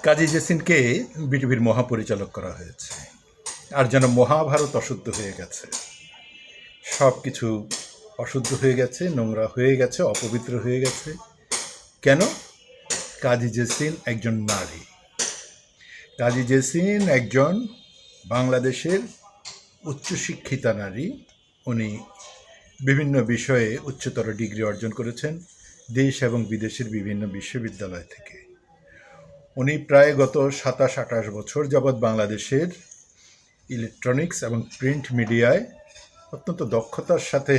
কাজী জেসিনকে বিটিভির মহাপরিচালক করা হয়েছে, আর যেন মহাভারত অশুদ্ধ হয়ে গেছে। সব কিছু অশুদ্ধ হয়ে গেছে, নোংরা হয়ে গেছে, অপবিত্র হয়ে গেছে। কেন? কাজী জেসিন একজন নারী। কাজী জেসিন একজন বাংলাদেশের উচ্চশিক্ষিতা নারী। উনি বিভিন্ন বিষয়ে উচ্চতর ডিগ্রি অর্জন করেছেন দেশ এবং বিদেশের বিভিন্ন বিশ্ববিদ্যালয় থেকে। উনি প্রায় গত ২৭-২৮ বছর যাবৎ বাংলাদেশের ইলেকট্রনিক্স এবং প্রিন্ট মিডিয়ায় অত্যন্ত দক্ষতার সাথে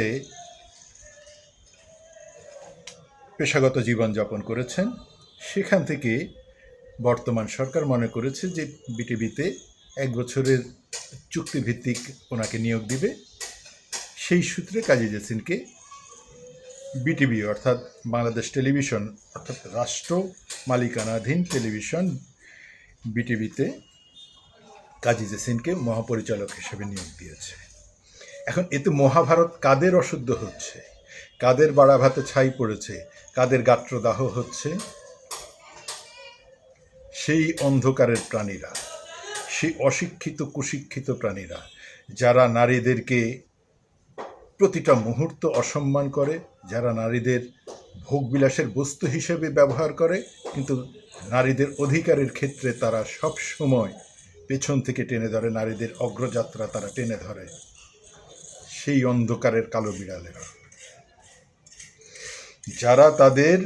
পেশাগত জীবনযাপন করেছেন। সেখান থেকে বর্তমান সরকার মনে করেছে যে বিটিভিতে ১ বছরের চুক্তিভিত্তিক ওনাকে নিয়োগ দিবে। সেই সূত্রে কাজী জেসিনকে বিটিভি অর্থাৎ বাংলাদেশ টেলিভিশন অর্থাৎ রাষ্ট্র মালিকানাধীন টেলিভিশন বিটিভিতে কাজী জেসিনকে মহাপরিচালক হিসেবে নিয়োগ দিয়েছে। এখন এতে মহাভারত কাদের অশুদ্ধ হচ্ছে, কাদের বাড়া ভাতে ছাই পড়েছে, কাদের গাত্রদাহ হচ্ছে? সেই অন্ধকারের প্রাণীরা, সেই অশিক্ষিত কুশিক্ষিত প্রাণীরা, যারা নারীদেরকে প্রতিটা মুহূর্ত অসম্মান করে, যারা নারীদের ভোগবিলাসের বস্তু হিসেবে ব্যবহার করে, কিন্তু নারীদের অধিকারের ক্ষেত্রে তারা সব সময় পেছন থেকে টেনে ধরে, নারীদের অগ্রযাত্রা তারা টেনে ধরে। সেই অন্ধকারের কালো বিড়ালেরা, যারা তাদের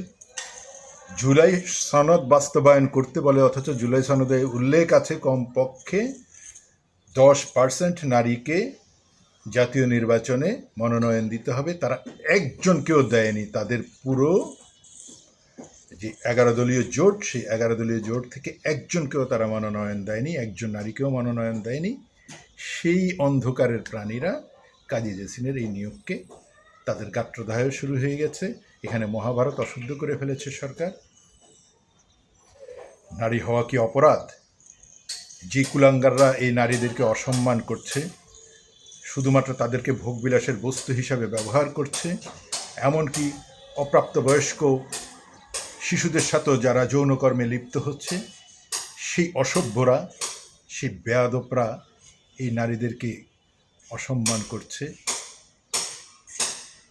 জুলাই সনদ বাস্তবায়ন করতে বলে, অথচ জুলাই সনদে উল্লেখ আছে কমপক্ষে 10% নারীকে জাতীয় নির্বাচনে মনোনয়ন দিতে হবে, তারা একজনকেও দেয়নি। তাদের পুরো যে 11 দলীয় জোট, সেই 11 দলীয় জোট থেকে একজনকেও তারা মনোনয়ন দেয়নি, একজন নারীকেও মনোনয়ন দেয়নি। সেই অন্ধকারের প্রাণীরা কাজী জেসিনের এই নিয়োগকে, তাদের গাত্রদাহ শুরু হয়ে গেছে। এখানে মহাভারত অশুদ্ধ করে ফেলেছে সরকার। নারী হওয়া কি অপরাধ? যে কুলাঙ্গাররা এই নারীদেরকে অসম্মান করছে, শুধুমাত্র তাদেরকে ভোগবিলাসের বস্তু হিসাবে ব্যবহার করছে, এমনকি অপ্রাপ্তবয়স্ক শিশুদের সাথেও যারা যৌনকর্মে লিপ্ত হচ্ছে, সেই অসভ্যরা, সেই বেয়াদবরা এই নারীদেরকে অসম্মান করছে।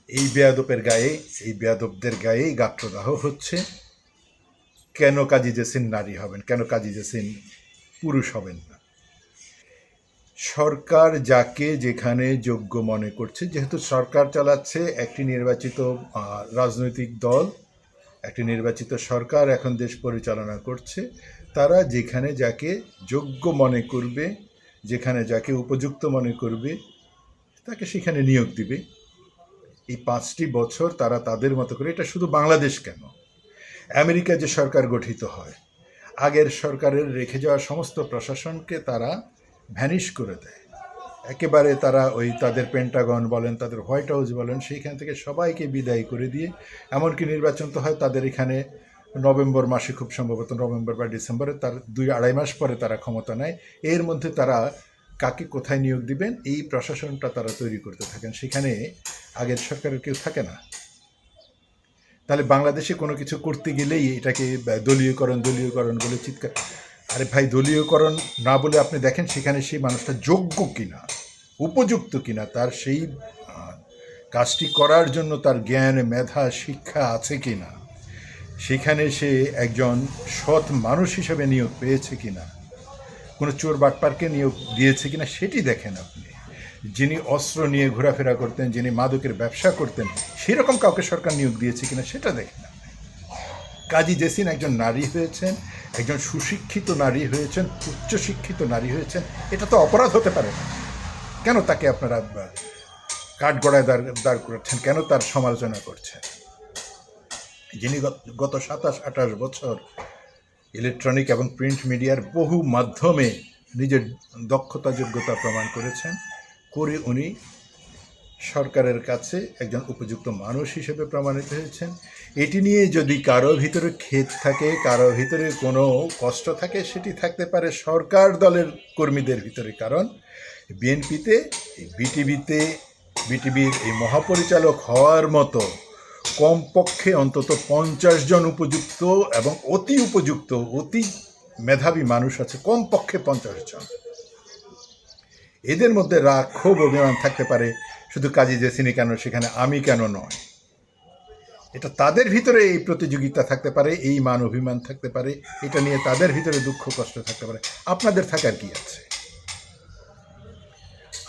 এই বেয়াদবদের গায়েই গাত্রদাহ হচ্ছে। কেন কাজী জেসিন নারী হবেন? কেন কাজী জেসিন পুরুষ হবেন না? সরকার যাকে যেখানে যোগ্য মনে করছে, যেহেতু সরকার চালাচ্ছে একটি নির্বাচিত রাজনৈতিক দল, একটি নির্বাচিত সরকার এখন দেশ পরিচালনা করছে, তারা যেখানে যাকে যোগ্য মনে করবে, যেখানে যাকে উপযুক্ত মনে করবে, তাকে সেখানে নিয়োগ দিবে। এই 5টি বছর তারা তাদের মতো করে, এটা শুধু বাংলাদেশ কেন, আমেরিকা যে সরকার গঠিত হয়, আগের সরকারের রেখে যাওয়া সমস্ত প্রশাসনকে তারা ভ্যানিশ করে দেয় একেবারে। তারা ওই তাদের পেন্টাগন বলেন, তাদের হোয়াইট হাউস বলেন, সেইখান থেকে সবাইকে বিদায় করে দিয়ে, এমনকি নির্বাচন তো হয় তাদের এখানে নভেম্বর মাসে, খুব সম্ভবত নভেম্বর বা ডিসেম্বরে, তার 2-2.5 মাস পরে তারা ক্ষমতা নেয়। এর মধ্যে তারা কাকে কোথায় নিয়োগ দিবেন এই প্রশাসনটা তারা তৈরি করতে থাকেন। সেখানে আগের সরকারের কেউ থাকে না। তাহলে বাংলাদেশে কোনো কিছু করতে গেলেই এটাকে দলীয়করণ বলে চিৎকার। আরে ভাই, দলীয়করণ না বলে আপনি দেখেন সেখানে সেই মানুষটা যোগ্য কিনা, উপযুক্ত কিনা, তার সেই কাজটি করার জন্য তার জ্ঞান, মেধা, শিক্ষা আছে কিনা, সেখানে সে একজন সৎ মানুষ হিসেবে নিয়োগ পেয়েছে কিনা, কোনো চোর বাটপারকে নিয়োগ দিয়েছে কিনা সেটি দেখেন আপনি। যিনি অস্ত্র নিয়ে ঘোরাফেরা করতেন, যিনি মাদকের ব্যবসা করতেন, সেরকম কাউকে সরকার নিয়োগ দিয়েছে কিনা সেটা দেখেন আপনি। কাজী জেসিন একজন নারী হয়েছেন, একজন সুশিক্ষিত নারী হয়েছেন, উচ্চশিক্ষিত নারী হয়েছেন, এটা তো অপরাধ হতে পারে না। কেন তাকে আপনারা কাঠগড়ায় দাঁড় করাচ্ছেন? কেন তার সমালোচনা করছেন? যিনি গত 27-28 বছর ইলেকট্রনিক এবং প্রিন্ট মিডিয়ার বহু মাধ্যমে নিজের দক্ষতা যোগ্যতা প্রমাণ করেছেন, করে উনি সরকারের কাছে একজন উপযুক্ত মানুষ হিসেবে প্রমাণিত হয়েছেন। এটি নিয়ে যদি কারো ভিতরে খেদ থাকে, কারো ভিতরে কোনো কষ্ট থাকে, সেটি থাকতে পারে সরকার দলের কর্মীদের ভিতরে। কারণ বিএনপিতে, বিটিভির এই মহাপরিচালক হওয়ার মতো কমপক্ষে অন্তত 50 জন উপযুক্ত এবং অতি উপযুক্ত, অতি মেধাবী মানুষ আছে কমপক্ষে 50 জন। এদের মধ্যে রাগ ক্ষোভ অভিমান থাকতে পারে, শুধু কাজী জেসিনি কেন সেখানে আমি কেন নয়। এটা তাদের ভিতরে এই প্রতিযোগিতা থাকতে পারে, এই মান অভিমান থাকতে পারে, এটা নিয়ে তাদের ভিতরে দুঃখ কষ্ট থাকতে পারে। আপনাদের থাকার কি আছে?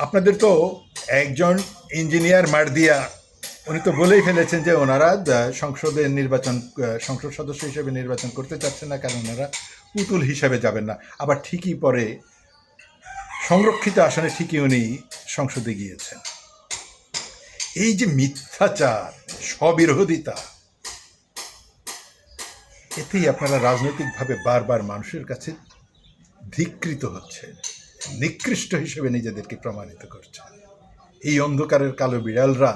আপনাদের তো একজন ইঞ্জিনিয়ার মার্দিয়া, উনি তো বলেই ফেলেছেন যে ওনারা সংসদ সদস্য হিসেবে নির্বাচন করতে চাচ্ছেন না, কারণ ওনারা পুতুল হিসাবে যাবেন না। আবার ঠিকই পরে সংরক্ষিত আসনে ঠিকই উনি সংসদে গিয়েছেন। এই যে মিথ্যাচার, স্ববিরোধিতা, এতেই আপনারা রাজনৈতিকভাবে বারবার মানুষের কাছে ধিক্কৃত হচ্ছেন, নিকৃষ্ট হিসেবে নিজেদেরকে প্রমাণিত করছেন। এই অন্ধকারের কালো বিড়ালরা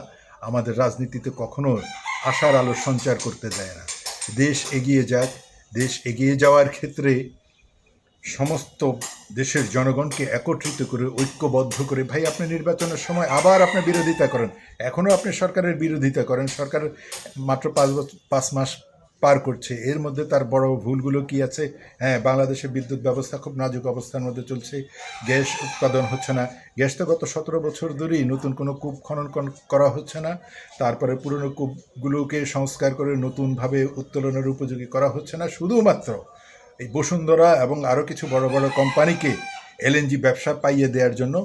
আমাদের রাজনীতিতে কখনো আশার আলো সঞ্চার করতে দেয় না। দেশ এগিয়ে যাক, দেশ এগিয়ে যাওয়ার ক্ষেত্রে সমস্ত দেশের জনগণকে একত্রিত করে, ঐক্যবদ্ধ করে, ভাই আপনি নির্বাচনের সময় আবার আপনি বিরোধিতা করেন, এখনও আপনি সরকারের বিরোধিতা করেন, সরকার মাত্র 5 মাস পার করছে, এর মধ্যে তার বড় ভুলগুলো কি আছে? হ্যাঁ, বাংলাদেশের বিদ্যুৎ ব্যবস্থা খুব নাজুক অবস্থার মধ্যে চলছে, গ্যাস উৎপাদন হচ্ছে না, গ্যাস তো গত 17 বছর ধরেই নতুন কোনো কূপ খনন করা হচ্ছে না, তারপরে পুরনো কূপগুলোকে সংস্কার করে নতুনভাবে উত্তোলনের উপযোগী করা হচ্ছে না, শুধুমাত্র এই বসুন্ধরা এবং আরও কিছু বড় বড় কোম্পানিকে এলএনজি ব্যবসা পাইয়ে দেওয়ার জন্য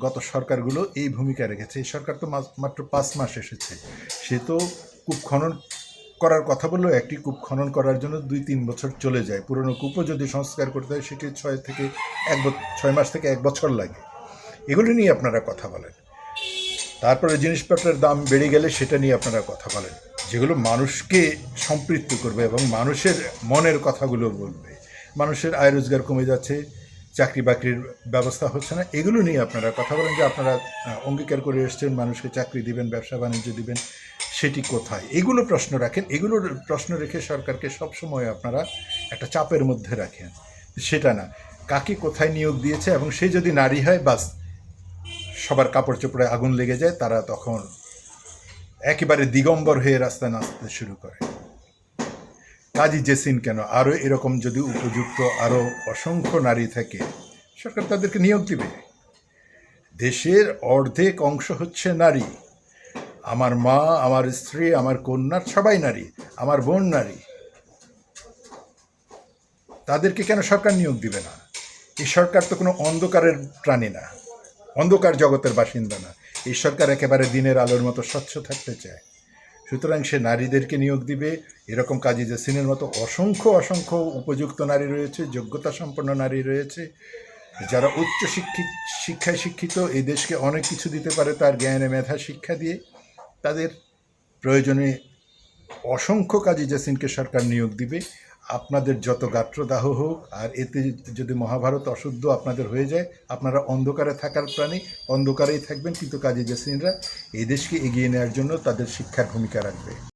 গত সরকারগুলো এই ভূমিকা রেখেছে। এই সরকার তো মাত্র 5 মাস এসেছে, সে তো কূপ খনন করার কথা বললেও একটি কূপ খনন করার জন্য 2-3 বছর চলে যায়। পুরনো কূপও যদি সংস্কার করতে হয় সেটি 6 মাস থেকে 1 বছর লাগে। এগুলো নিয়ে আপনারা কথা বলেন। তারপরে জিনিসপত্রের দাম বেড়ে গেলে সেটা নিয়ে আপনারা কথা বলেন, যেগুলো মানুষকে সম্পৃক্ত করবে এবং মানুষের মনের কথাগুলো বলবে। মানুষের আয় রোজগার কমে যাচ্ছে, চাকরি বাকরির ব্যবস্থা হচ্ছে না, এগুলো নিয়ে আপনারা কথা বলেন যে আপনারা অঙ্গীকার করে এসছেন মানুষকে চাকরি দিবেন, ব্যবসা বাণিজ্য দিবেন, সেটি কোথায়? এগুলো প্রশ্ন রাখেন। এগুলোর প্রশ্ন রেখে সরকারকে সবসময় আপনারা একটা চাপের মধ্যে রাখেন। সেটা না, কাকে কোথায় নিয়োগ দিয়েছে এবং সে যদি নারী হয়, বাস সবার কাপড় চোপড়ে আগুন লেগে যায়, তারা তখন একেবারে দিগম্বর হয়ে রাস্তায় নাচতে শুরু করে। কাজী জেসিন কেন, আরও এরকম যদি উপযুক্ত আরও অসংখ্য নারী থাকে, সরকার তাদেরকে নিয়োগ দিবে। দেশের অর্ধেক অংশ হচ্ছে নারী। আমার মা, আমার স্ত্রী, আমার কন্যা সবাই নারী, আমার বোন নারী। তাদেরকে কেন সরকার নিয়োগ দিবে না? এই সরকার তো কোনো অন্ধকারের প্রাণী না, অন্ধকার জগতের বাসিন্দা না। এই সরকার একেবারে দিনের আলোর মতো স্বচ্ছ থাকতে চায়। সুতরাং সে নারীদেরকে নিয়োগ দিবে। এরকম কাজী জেসিনের মতো অসংখ্য অসংখ্য উপযুক্ত নারী রয়েছে, যোগ্যতা সম্পন্ন নারী রয়েছে, যারা উচ্চ শিক্ষায় শিক্ষিত, এই দেশকে অনেক কিছু দিতে পারে তার জ্ঞানে মেধা শিক্ষা দিয়ে। তাদের প্রয়োজনে অসংখ্য কাজী জেসিনকে সরকার নিয়োগ দিবে। আপনাদের যত গাত্রদাহ হোক, আর এতে যদি মহাভারত অশুদ্ধ আপনাদের হয়ে যায়, আপনারা অন্ধকারে থাকার প্রাণী, অন্ধকারেই থাকবেন, কিন্তু কাজী জেসিনরা এই দেশকে এগিয়ে নেওয়ার জন্য তাদের শিক্ষার ভূমিকা রাখবে।